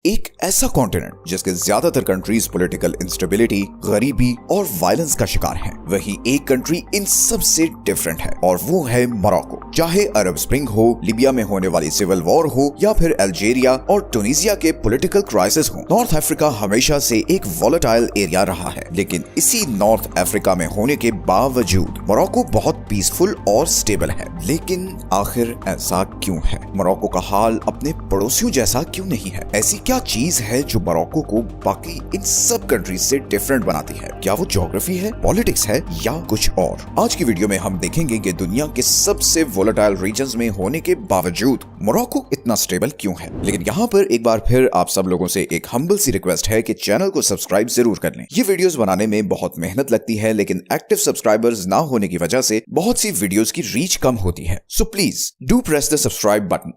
एक ऐसा कॉन्टिनेंट जिसके ज्यादातर कंट्रीज पॉलिटिकल इंस्टेबिलिटी, गरीबी और वायलेंस का शिकार हैं। वही एक कंट्री इन सब से डिफरेंट है और वो है मोरक्को। चाहे अरब स्प्रिंग हो, लीबिया में होने वाली सिविल वॉर हो या फिर अल्जीरिया और ट्यूनीसिया के पॉलिटिकल क्राइसिस हो, नॉर्थ अफ्रीका हमेशा से एक वॉलेटाइल एरिया रहा है। लेकिन इसी नॉर्थ अफ्रीका में होने के बावजूद मोरक्को बहुत पीसफुल और स्टेबल है। लेकिन आखिर ऐसा क्यों है? मोरक्को का हाल अपने पड़ोसियों जैसा क्यों नहीं है? ऐसी क्या चीज है जो मोरक्को को बाकी इन सब कंट्रीज से डिफरेंट बनाती है? क्या वो ज्योग्राफी है, पॉलिटिक्स है या कुछ और? आज की वीडियो में हम देखेंगे कि दुनिया के सबसे वोलेटाइल रीजन्स में होने के बावजूद मोरक्को इतना स्टेबल क्यों है। लेकिन यहाँ पर एक बार फिर आप सब लोगों से एक हम्बल सी रिक्वेस्ट है कि चैनल को सब्सक्राइब जरूर कर लें। ये वीडियोस बनाने में बहुत मेहनत लगती है, लेकिन एक्टिव सब्सक्राइबर्स ना होने की वजह से बहुत सी वीडियोस की रीच कम होती है। So please do press the subscribe button.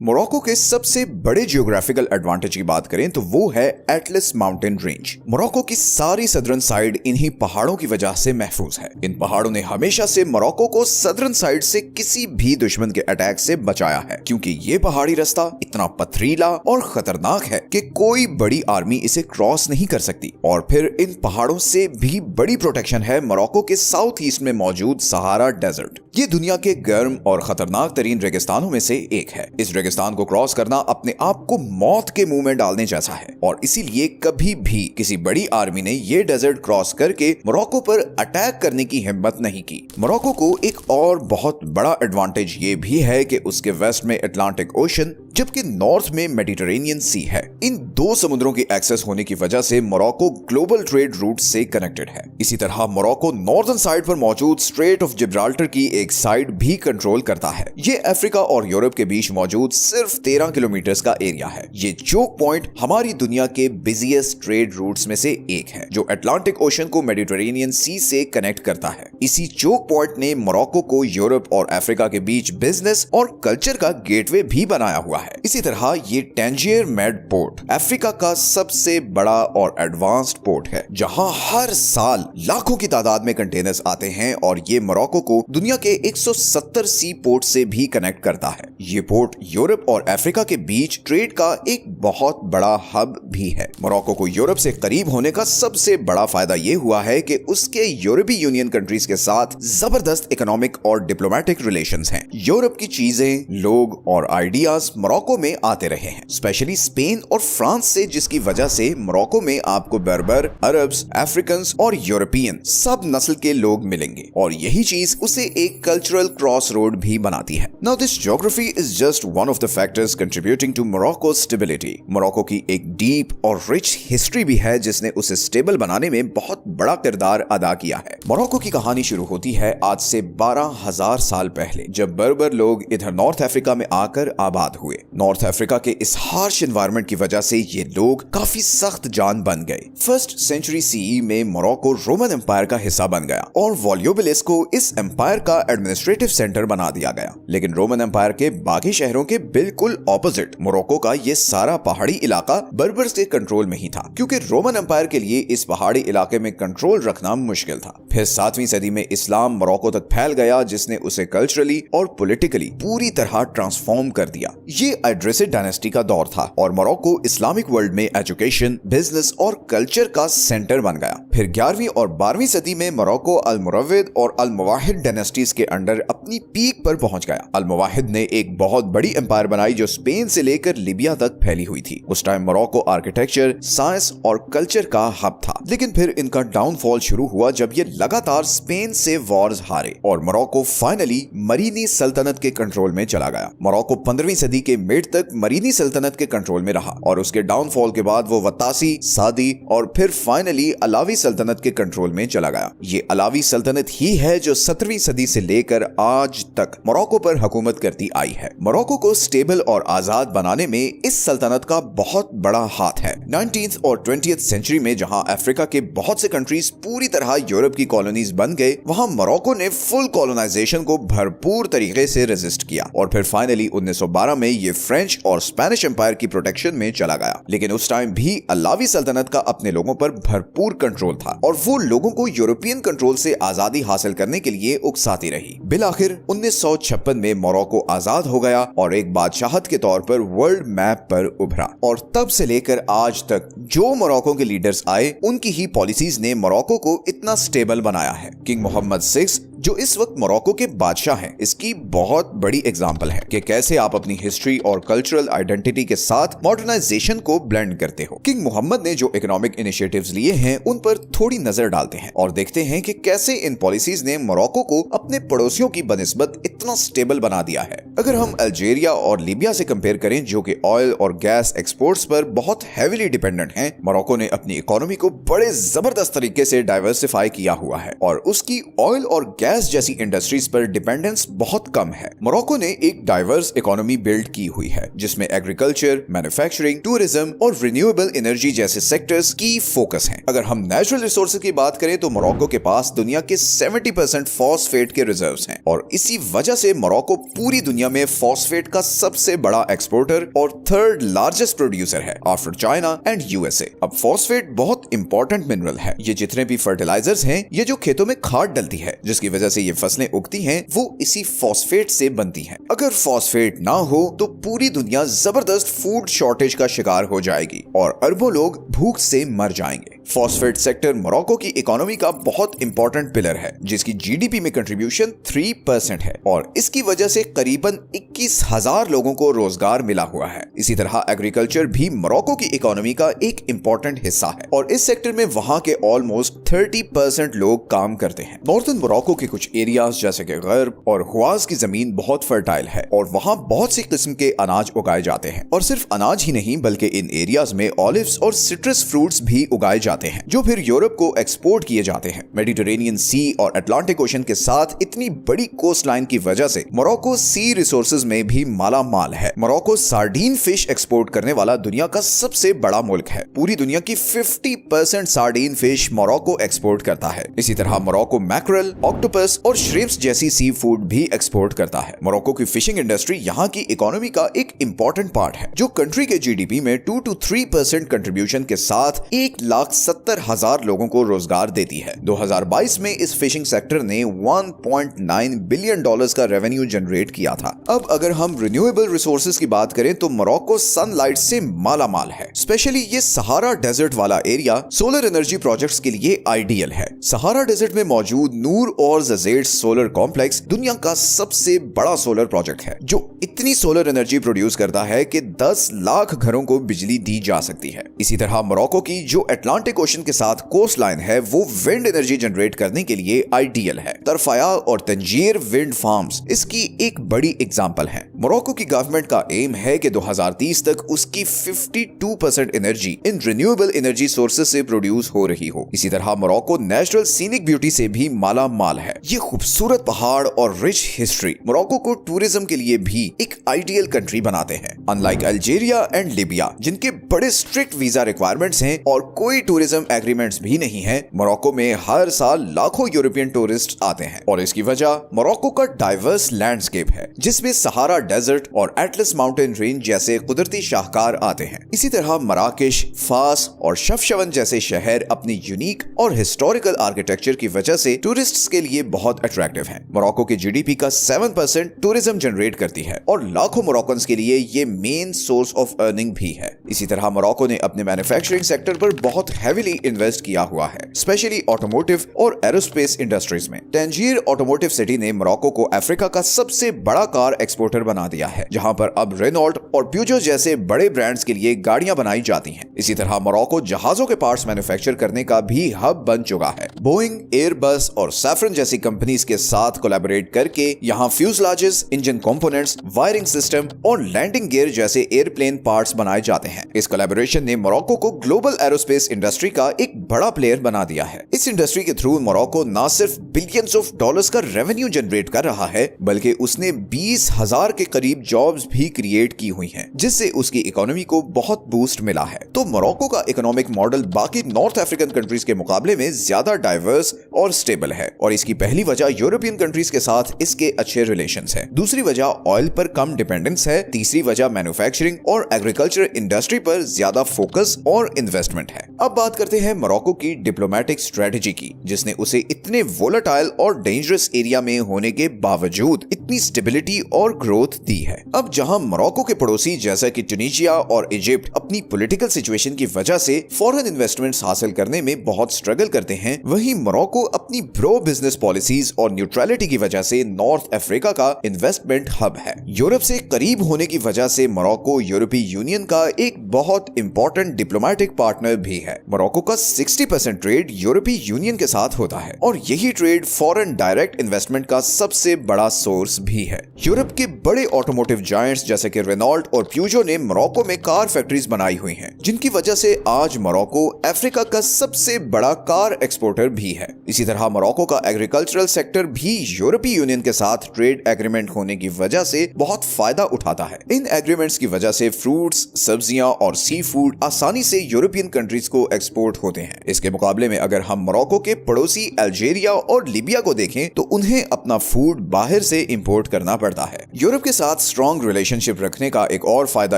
Morocco के सबसे बड़े जियोग्राफिकल एडवांटेज की बात करें तो वो है एटलस माउंटेन रेंज। मोरक्को की सारी सदर्न साइड इन्हीं पहाड़ों की वजह से महफूज है। इन पहाड़ों ने हमेशा से मोरक्को को सदर्न साइड से किसी भी दुश्मन के अटैक से बचाया है, क्योंकि ये पहाड़ी रास्ता इतना पथरीला और खतरनाक है कि कोई बड़ी आर्मी इसे क्रॉस नहीं कर सकती। और फिर इन पहाड़ों से भी बड़ी प्रोटेक्शन है मोरक्को के साउथ ईस्ट में मौजूद सहारा डेजर्ट। ये दुनिया के गर्म और खतरनाक तरीन रेगिस्तानों में से एक है। इस रेगिस्तान को क्रॉस करना अपने आप को मौत के मुंह में डालने जैसा है, और इसीलिए कभी भी किसी बड़ी आर्मी ने ये डेजर्ट क्रॉस करके मोरक्को पर अटैक करने की हिम्मत नहीं की। मोरक्को को एक और बहुत बड़ा एडवांटेज ये भी है कि उसके वेस्ट में अटलांटिक ओशन जबकि नॉर्थ में मेडिटेरेनियन सी है। इन दो समुद्रों की एक्सेस होने की वजह से मोरक्को ग्लोबल ट्रेड रूट से कनेक्टेड है। इसी तरह मोरक्को नॉर्दर्न साइड पर मौजूद स्ट्रेट ऑफ जिब्राल्टर की एक साइड भी कंट्रोल करता है। ये अफ्रीका और यूरोप के बीच मौजूद सिर्फ 13 किलोमीटर का एरिया है। ये चोक पॉइंट हमारी दुनिया के बिजिएस्ट ट्रेड रूट्स में से एक है, जो अटलांटिक ओशन को मेडिटेरेनियन सी से कनेक्ट करता है। इसी चोक पॉइंट ने मोरक्को को यूरोप और अफ्रीका के बीच बिजनेस और कल्चर का गेटवे भी बनाया हुआ है। इसी तरह ये टैंजियर मेड पोर्ट अफ्रीका का सबसे बड़ा और एडवांस्ड पोर्ट है, जहां हर साल लाखों की तादाद में कंटेनर्स आते हैं, और ये मोरक्को को दुनिया के 170 सी पोर्ट से भी कनेक्ट करता है। ये पोर्ट यूरोप और अफ्रीका के बीच ट्रेड का एक बहुत बड़ा हब भी है। मोरक्को को यूरोप से करीब होने का सबसे बड़ा फायदा ये हुआ है कि उसके यूरोपीय यूनियन कंट्रीज के साथ जबरदस्त इकोनॉमिक और डिप्लोमेटिक रिलेशंस हैं। यूरोप की चीजें, लोग और आइडियाज मोरक्को में आते रहे हैं, स्पेशली स्पेन और फ्रांस से, जिसकी वजह से मोरक्को में आपको बर्बर, अरब्स, अफ्रीकन्स और यूरोपियन सब नस्ल के लोग मिलेंगे, और यही चीज उसे एक कल्चरल क्रॉस रोड भी बनाती है। Now this geography is just one of the factors contributing to Morocco stability. Morocco की एक डीप और रिच हिस्ट्री भी है जिसने उसे स्टेबल बनाने में बहुत बड़ा किरदार अदा किया है। मोरक्को की कहानी शुरू होती है आज से 12,000 साल पहले, जब बर्बर लोग इधर नॉर्थ अफ्रीका में आकर आबाद हुए। नॉर्थ अफ्रीका के इस हार्श एनवायरनमेंट की वजह से ये लोग काफी सख्त जान बन गए। फर्स्ट सेंचुरी सीई में मोरक्को रोमन एम्पायर का हिस्सा बन गया और वॉल्यूबिलिस को इस एम्पायर का एडमिनिस्ट्रेटिव सेंटर बना दिया गया। लेकिन रोमन एम्पायर के बाकी शहरों के बिल्कुल ऑपोजिट मोरक्को का ये सारा पहाड़ी इलाका बर्बर्स के कंट्रोल में ही था, क्योंकि रोमन एम्पायर के लिए इस पहाड़ी इलाके में कंट्रोल रखना मुश्किल था। फिर 7वीं सदी में इस्लाम मोरक्को तक फैल गया, जिसने उसे कल्चरली और पॉलिटिकली पूरी तरह ट्रांसफॉर्म कर दिया। ये एड्रेसिड डायनेस्टी का दौर था और मोरक्को इस्लामिक वर्ल्ड में एजुकेशन, बिजनेस और कल्चर का सेंटर बन गया। फिर 11वीं और 12वीं सदी में मोरक्को अल-मुरव्विद और अल-मुवाहिद डायनेस्टीज के अंडर अपनी पीक पर पहुंच गया। अल-मुवाहिद ने एक बहुत बड़ी एम्पायर बनाई जो स्पेन से लेकर लीबिया तक फैली हुई थी। उस टाइम मोरक्को आर्किटेक्चर, साइंस और कल्चर का हब था। लेकिन फिर इनका डाउनफॉल शुरू हुआ जब ये लगातार स्पेन से वॉर्स हारे और मोरक्को फाइनली मरीनी सल्तनत के कंट्रोल में चला गया। मोरक्को 15वीं सदी के मिड तक मरीनी सल्तनत के कंट्रोल में रहा, और उसके डाउनफॉल के बाद वो वत्तासी, सादी और फिर फाइनली अलावी सल्तनत के कंट्रोल में चला गया। ये अलावी सल्तनत ही है जो 17वीं सदी से लेकर आज तक मोरक्को पर हुकूमत करती आई है। मोरक्को को स्टेबल और आजाद बनाने में इस सल्तनत का बहुत बड़ा हाथ है। 19th और 20th सेंचुरी में जहां अफ्रीका के बहुत से कंट्रीज पूरी तरह यूरोप की कॉलोनीज बन गए, वहां मोरक्को ने फुल कॉलोनाइजेशन को भरपूर तरीके से रेजिस्ट किया, और फिर फाइनली 1912 में ये फ्रेंच और स्पेनिश एम्पायर की प्रोटेक्शन में चला गया। लेकिन उस टाइम भी अलावी सल्तनत का अपने लोगों पर भरपूर कंट्रोल था, और वो लोगों को यूरोपियन कंट्रोल से आजादी हासिल करने के लिए उकसाती रही। बिलाखिर 1956 में मोरक्को आजाद हो गया और एक एक बादशाहत के तौर पर वर्ल्ड मैप पर उभरा। और तब से लेकर आज तक जो मोरक्को के लीडर्स आए, उनकी ही पॉलिसीज ने मोरक्को को इतना स्टेबल बनाया है। किंग मोहम्मद 6 जो इस वक्त मोरक्को के बादशाह हैं, इसकी बहुत बड़ी एग्जांपल है कि कैसे आप अपनी हिस्ट्री और कल्चरल आइडेंटिटी के साथ मॉडर्नाइजेशन को ब्लेंड करते हो। किंग मोहम्मद ने जो इकोनॉमिक इनिशिएटिव्स लिए हैं, उन पर थोड़ी नजर डालते हैं और देखते हैं कि कैसे इन पॉलिसीज ने मोरक्को को अपने पड़ोसियों की बनिस्बत इतना स्टेबल बना दिया है। अगर हम अल्जीरिया और लीबिया से कंपेयर करें, जो कि ऑयल और गैस एक्सपोर्ट्स पर बहुत हैवीली डिपेंडेंट हैं, मोरक्को ने अपनी इकोनॉमी को बड़े जबरदस्त तरीके से डाइवर्सिफाई किया हुआ है और उसकी ऑयल और गैस जैसी इंडस्ट्रीज पर डिपेंडेंस बहुत कम है। मोरक्को ने एक डाइवर्स इकोनॉमी बिल्ड की हुई है, जिसमें एग्रीकल्चर, मैन्युफैक्चरिंग, टूरिज्म और रिन्यूएबल एनर्जी जैसे सेक्टर्स की फोकस हैं। अगर हम नेचुरल रिसोर्सेज की बात करें तो मोरक्को के पास दुनिया के 70% फॉस्फेट के रिजर्व्स हैं और इसी वजह से मोरक्को पूरी दुनिया में फॉस्फेट का सबसे बड़ा एक्सपोर्टर और थर्ड लार्जेस्ट प्रोड्यूसर है आफ्टर चाइना एंड यूएसए। अब फॉस्फेट बहुत इंपॉर्टेंट मिनरल है। ये जितने भी फर्टिलाइजर्स हैं, ये जो खेतों में खाद डलती है, जिसकी वजह से ये फसलें उगती हैं, वो इसी फॉस्फेट से बनती हैं। अगर फॉस्फेट ना हो तो पूरी दुनिया जबरदस्त फूड शॉर्टेज का शिकार हो जाएगी और अरबों लोग भूख से मर जाएंगे। फॉस्फेट सेक्टर मोरक्को की इकोनॉमी का बहुत इंपॉर्टेंट पिलर है, जिसकी जीडीपी में कंट्रीब्यूशन 3% है और इसकी वजह से करीबन 21,000 लोगों को रोजगार मिला हुआ है। इसी तरह एग्रीकल्चर भी मोरक्को की इकोनॉमी का एक इंपॉर्टेंट हिस्सा है और इस सेक्टर में वहां के ऑलमोस्ट 30% लोग काम करते हैं। नॉर्थन मोरक्को के कुछ एरियाज जैसे कि गर्ब और हुआज की जमीन बहुत फर्टाइल है और वहां बहुत सी किस्म के अनाज उगाए जाते हैं और सिर्फ अनाज ही नहीं बल्कि इन एरियाज में ऑलिव्स और सिट्रस फ्रूट्स भी उगाए जाते हैं, जो फिर यूरोप को एक्सपोर्ट किए जाते हैं। मेडिटेरेनियन सी और अटलांटिक ओशन के साथ इतनी बड़ी कोस्ट लाइन की वजह से मोरक्को सी रिसोर्सेज में भी माला माल है। मोरक्को सार्डीन फिश एक्सपोर्ट करने वाला दुनिया का सबसे बड़ा मुल्क है। पूरी दुनिया की 50% सार्डीन फिश मोरक्को एक्सपोर्ट करता है। इसी तरह मोरक्को मैक्रेल, ऑक्टोपस और श्रिम्प्स जैसी सी फूड भी एक्सपोर्ट करता है। मोरक्को की फिशिंग इंडस्ट्री यहाँ की इकोनॉमी का एक इंपॉर्टेंट पार्ट है, जो कंट्री के जीडीपी में 2 to 3% कंट्रीब्यूशन के साथ 1,70,000 लोगों को रोजगार देती है। 2022 में इस फिशिंग सेक्टर ने $1.9 बिलियन का रेवेन्यू जनरेट किया था। अब अगर हम रिन्यूएबल रिसोर्सेज की बात करें तो मोरक्को सनलाइट से माला माल है। स्पेशली ये सहारा डेजर्ट वाला एरिया सोलर एनर्जी प्रोजेक्ट्स के लिए आइडियल है। सहारा डेजर्ट में मौजूद नूर और जजेड सोलर कॉम्प्लेक्स दुनिया का सबसे बड़ा सोलर प्रोजेक्ट है, जो इतनी सोलर एनर्जी प्रोड्यूस करता है कि 10 लाख घरों को बिजली दी जा सकती है। इसी तरह मोरक्को की जो अटलांटिक ओशन के साथ कोस्ट लाइन है, वो विंड एनर्जी जनरेट करने के लिए आइडियल है। तरफाया और तंजीर विंड फार्म्स इसकी एक बड़ी एग्जांपल है। मोरक्को की गवर्नमेंट का एम है कि 2030 तक उसकी 52% energy in renewable energy sources से प्रोड्यूस हो रही हो। इसी तरह मोरक्को नेचुरल सीनिक ब्यूटी से भी माला माल है। ये खूबसूरत पहाड़ और रिच हिस्ट्री मोरक्को को टूरिज्म के लिए भी एक आइडियल कंट्री बनाते हैं। अनलाइक अल्जीरिया एंड लीबिया, जिनके बड़े स्ट्रिक्ट वीजा रिक्वायरमेंट्स हैं और कोई टूरिज्म एग्रीमेंट्स भी नहीं है, मोरक्को में हर साल लाखों यूरोपियन टूरिस्ट आते हैं और इसकी वजह मोरक्को का डाइवर्स लैंडस्केप है, जिसमें सहारा डेजर्ट और एटलस माउंटेन रेंज जैसे कुदरती शाहकार आते हैं। इसी तरह मराकेश, फास और शफशवन जैसे शहर अपनी यूनिक और हिस्टोरिकल आर्किटेक्चर की वजह से टूरिस्ट्स के लिए बहुत अट्रैक्टिव हैं। मोरक्को की जीडीपी का 7% टूरिज्म जनरेट करती है और लाखों मोरक्कन्स के लिए ये मेन सोर्स ऑफ अर्निंग भी है। इसी तरह मोरक्को ने अपने मैन्युफैक्चरिंग सेक्टर पर बहुत हेवीली इन्वेस्ट किया हुआ है, स्पेशली ऑटोमोटिव और एरोस्पेस इंडस्ट्रीज में। टंजीर ऑटोमोटिव सिटी ने मोरक्को को अफ्रीका का सबसे बड़ा कार एक्सपोर्टर बना दिया है, जहां पर अब रेनॉल्ट और प्यूजो जैसे बड़े ब्रांड्स के लिए गाड़ियां बनाई जाती हैं। इसी तरह मोरक्को जहाजों के पार्ट्स मैन्युफैक्चर करने का भी हब बन चुका है। बोइंग, एयरबस और सैफरन जैसी कंपनीज के साथ कोलैबोरेट करके यहाँ फ्यूजलाजेस, इंजन कंपोनेंट्स, वायरिंग सिस्टम और लैंडिंग गियर जैसे एयरप्लेन पार्ट्स बनाए जाते हैं। इस कोलैबोरेशन ने मोरक्को को ग्लोबल एरोस्पेस इंडस्ट्री का एक बड़ा प्लेयर बना दिया है। इस इंडस्ट्री के थ्रू मोरक्को न सिर्फ बिलियंस ऑफ डॉलर्स का रेवेन्यू जनरेट कर रहा है, बल्कि उसने 20,000 के करीब जॉब्स भी क्रिएट की हुई हैं, जिससे उसकी इकोनॉमी को बहुत बूस्ट मिला है। तो मोरक्को का इकोनॉमिक मॉडल बाकी नॉर्थ अफ्रीकन कंट्रीज के मुकाबले में ज्यादा डाइवर्स और स्टेबल है और इसकी पहली वजह यूरोपियन कंट्रीज के साथ इसके अच्छे रिलेशंस हैं। दूसरी वजह ऑयल पर कम डिपेंडेंस है। तीसरी वजह मैन्युफैक्चरिंग और एग्रीकल्चर इंडस्ट्री पर ज्यादा फोकस और इन्वेस्टमेंट है। अब बात बात करते हैं मोरक्को की डिप्लोमेटिक स्ट्रेटजी की, जिसने उसे इतने वोलेटाइल और डेंजरस एरिया में होने के बावजूद इतनी स्टेबिलिटी और ग्रोथ दी है। अब जहां मोरक्को के पड़ोसी जैसा कि ट्यूनीशिया और इजिप्ट अपनी पॉलिटिकल सिचुएशन की वजह से फॉरेन इन्वेस्टमेंट्स हासिल करने में बहुत स्ट्रगल करते हैं, वहीं मोरक्को अपनी प्रो बिजनेस पॉलिसीज और न्यूट्रलिटी की वजह से नॉर्थ अफ्रीका का इन्वेस्टमेंट हब है। यूरोप से करीब होने की वजह से मोरक्को यूरोपीय यूनियन का एक बहुत इंपॉर्टेंट डिप्लोमेटिक पार्टनर भी है। मोरक्को का 60% ट्रेड यूरोपीय यूनियन के साथ होता है और यही ट्रेड फॉरेन डायरेक्ट इन्वेस्टमेंट का सबसे बड़ा सोर्स भी है। यूरोप के बड़े ऑटोमोटिव जायंट्स जैसे कि रेनॉल्ट और प्यूजो ने मोरक्को में कार फैक्ट्रीज बनाई हुई हैं, जिनकी वजह से आज मोरक्को अफ्रीका का सबसे बड़ा कार एक्सपोर्टर भी है। इसी तरह मोरक्को का एग्रीकल्चरल सेक्टर भी यूरोपीय यूनियन के साथ ट्रेड एग्रीमेंट होने की वजह से बहुत फायदा उठाता है। इन एग्रीमेंट्स की वजह से फ्रूट्स, सब्जियां और सी फूड आसानी से यूरोपियन कंट्रीज को एक्सपोर्ट होते हैं। इसके मुकाबले में अगर हम मोरक्को के पड़ोसी अल्जीरिया और लीबिया को देखें तो उन्हें अपना फूड बाहर से इंपोर्ट करना पड़ता है। यूरोप के साथ स्ट्रॉन्ग रिलेशनशिप रखने का एक और फायदा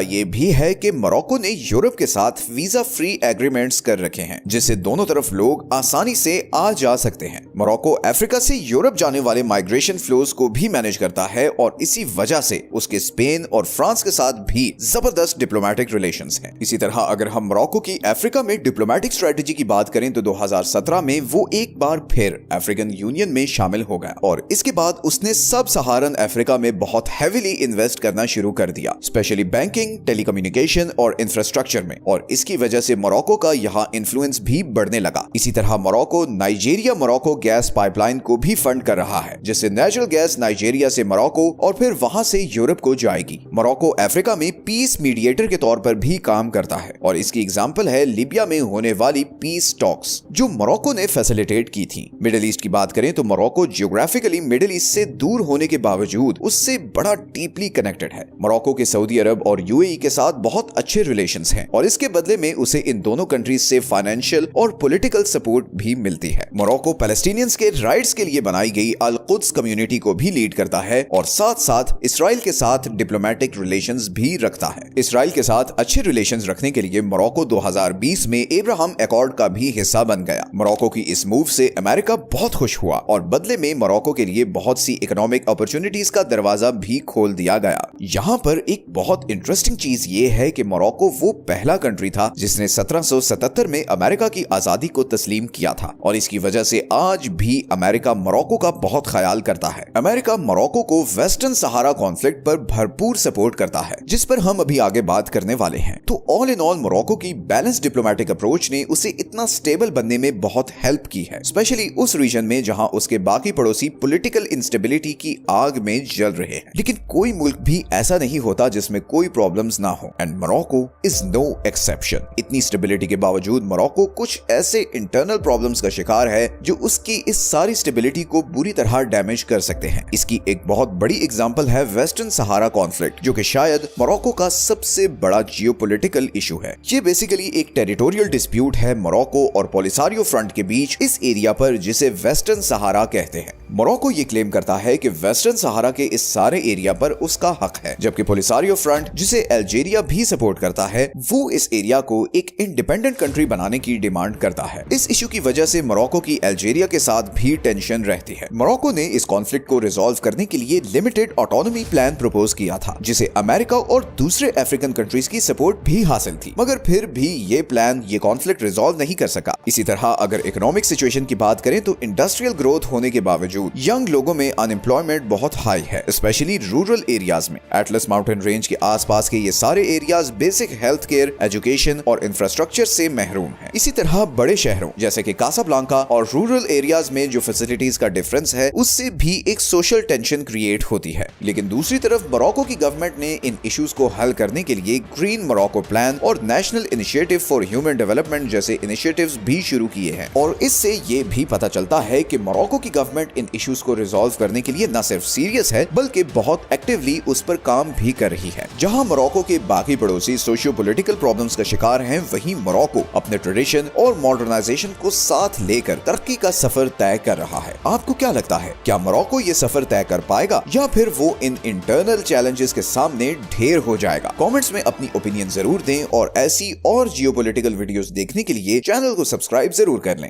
ये भी है कि मोरक्को ने यूरोप के साथ वीजा फ्री एग्रीमेंट्स कर रखे हैं, जिससे दोनों तरफ लोग आसानी से आ जा सकते हैं। मोरक्को अफ्रीका से यूरोप जाने वाले माइग्रेशन फ्लोज को भी मैनेज करता है और इसी वजह से उसके स्पेन और फ्रांस के साथ भी जबरदस्त डिप्लोमेटिक रिलेशंस हैं। इसी तरह अगर हम मोरक्को की अफ्रीका में डिप्लोमेटिक स्ट्रेटजी की बात करें तो 2017 में वो एक बार फिर अफ्रीकन यूनियन में शामिल हो गया और इसके बाद उसने सब सहारन अफ्रीका में बहुत हेवीली इन्वेस्ट करना शुरू कर दिया, स्पेशली बैंकिंग, टेलीकम्युनिकेशन और इंफ्रास्ट्रक्चर में, और इसकी वजह से मोरक्को का यहाँ इन्फ्लुएंस भी बढ़ने लगा। इसी तरह Morocco Nigeria Morocco gas pipeline को भी फंड कर रहा है, जिससे नेचुरल गैस नाइजीरिया से मोरक्को और फिर वहां से यूरोप को जाएगी। मोरक्को अफ्रीका में पीस मीडिएटर के तौर पर भी काम करता है और इसकी एग्जांपल है लीबिया में होने वाली पीस टॉक्स जो मोरक्को ने फैसिलिटेट की थी। मिडिल ईस्ट की बात करें तो मोरक्को जियोग्राफिकली मिडिल ईस्ट से दूर होने के बावजूद उससे बड़ा डीपली कनेक्टेड है। मोरक्को के सऊदी अरब और यूएई के साथ बहुत अच्छे रिलेशंस हैं और इसके बदले में उसे इन दोनों कंट्रीज से फाइनेंशियल और पॉलिटिकल सपोर्ट भी मिलती है। मोरक्को पैलेस्टीनियंस के राइट्स के लिए बनाई गई अल कुद्स कम्युनिटी को भी लीड करता है और साथ साथ इसराइल के साथ डिप्लोमेटिक रिलेशंस भी रखता है। इसराइल के साथ अच्छे रिलेशंस रखने के लिए मोरक्को 2020 में एब्राहम अकॉर्ड का भी हिस्सा बन गया। मोरक्को की इस मूव से अमेरिका बहुत खुश हुआ और बदले में मोरक्को के लिए बहुत सी इकोनॉमिक अपॉर्चुनिटीज का दरवाजा भी खोल दिया गया। यहाँ पर एक बहुत इंटरेस्टिंग चीज ये है कि मोरक्को वो पहला कंट्री था जिसने 1777 में अमेरिका की आजादी को तस्लीम किया था और इसकी वजह से आज भी अमेरिका मोरक्को का बहुत ख्याल करता है। अमेरिका मोरक्को को वेस्टर्न सहारा कॉन्फ्लिक्ट पर भरपूर सपोर्ट करता है, जिस पर हम अभी आगे बात करने वाले हैं। तो ऑल इन ऑल मोरक्को की बैलेंस डिप्लोमेटिक अप्रोच ने उसे इतना स्टेबल बनने में बहुत हेल्प की है, स्पेशली उस रीजन में जहां उसके बाकी पड़ोसी पॉलिटिकल इंस्टेबिलिटी की आग में जल रहे हैं। लेकिन कोई मुल्क भी ऐसा नहीं होता जिसमें कोई प्रॉब्लम्स ना हो, and Morocco is no exception. इतनी स्टेबिलिटी के बावजूद मोरक्को कुछ ऐसे इंटरनल प्रॉब्लम्स का शिकार है जो उसकी इस सारी स्टेबिलिटी को बुरी तरह डैमेज कर सकते हैं। इसकी एक बहुत बड़ी एग्जांपल है वेस्टर्न सहारा कॉन्फ्लिक्ट, जो कि शायद मोरक्को का सबसे बड़ा जियोपॉलिटिकल इशू है। ये बेसिकली एक टेरिटोरियल डिस्प्यूट है मोरक्को और पोलिसारियो फ्रंट के बीच इस एरिया पर, जिसे वेस्टर्न सहारा कहते हैं। मोरक्को ये क्लेम करता है कि वेस्टर्न सहारा के इस सारे एरिया पर उसका हक है, जबकि पोलिसारियो फ्रंट, जिसे अल्जीरिया भी सपोर्ट करता है, वो इस एरिया को एक इंडिपेंडेंट कंट्री बनाने की डिमांड करता है। इस इशू की वजह से मोरक्को की अल्जीरिया के साथ भी टेंशन रहती है। मोरक्को ने इस कॉन्फ्लिक्ट को रिजॉल्व करने के लिए लिमिटेड ऑटोनॉमी प्लान प्रपोज किया था, जिसे अमेरिका और दूसरे अफ्रीकन कंट्रीज की सपोर्ट भी हासिल थी, मगर फिर भी ये प्लान ये कॉन्फ्लिक्ट रिजॉल्व नहीं कर सका। इसी तरह अगर इकोनॉमिक सिचुएशन की बात करें तो इंडस्ट्रियल ग्रोथ होने के बावजूद यंग लोगों में अनएम्प्लॉयमेंट बहुत हाई है, स्पेशली रूरल एरियाज में। एटलस माउंटेन रेंज के आसपास के ये सारे areas basic health care, education और इंफ्रास्ट्रक्चर से महरूम है। इसी तरह बड़े शहरों जैसे कि कासाब्लांका और रूरल एरियाज में जो फैसिलिटीज का डिफरेंस है, उससे भी एक सोशल टेंशन क्रिएट होती है। लेकिन दूसरी तरफ मोरक्को की गवर्नमेंट ने इन इश्यूज को हल करने के लिए ग्रीन मोरक्को प्लान और national initiative for human development जैसे इनिशिएटिव्स भी शुरू किए हैं, और इससे ये भी पता चलता है कि मोरक्को की गवर्नमेंट इन इश्यूज को रिजॉल्व करने के लिए न सिर्फ सीरियस है बल्कि बहुत एक्टिवली उस पर काम भी कर रही है। जहां मोरक्को के बाकी पड़ोसी सोशियो पॉलिटिकल प्रॉब्लम्स का शिकार हैं, वहीं मोरक्को अपने ट्रेडिशन और मॉडर्नाइजेशन को साथ लेकर तरक्की का सफर तय कर रहा है। आपको क्या लगता है, क्या मोरक्को ये सफर तय कर पाएगा या फिर वो इन इंटरनल चैलेंजेस के सामने ढेर हो जाएगा? कमेंट्स में अपनी ओपिनियन जरूर दें और ऐसी और जियोपॉलिटिकल वीडियोस देखने के लिए चैनल को सब्सक्राइब जरूर कर लें।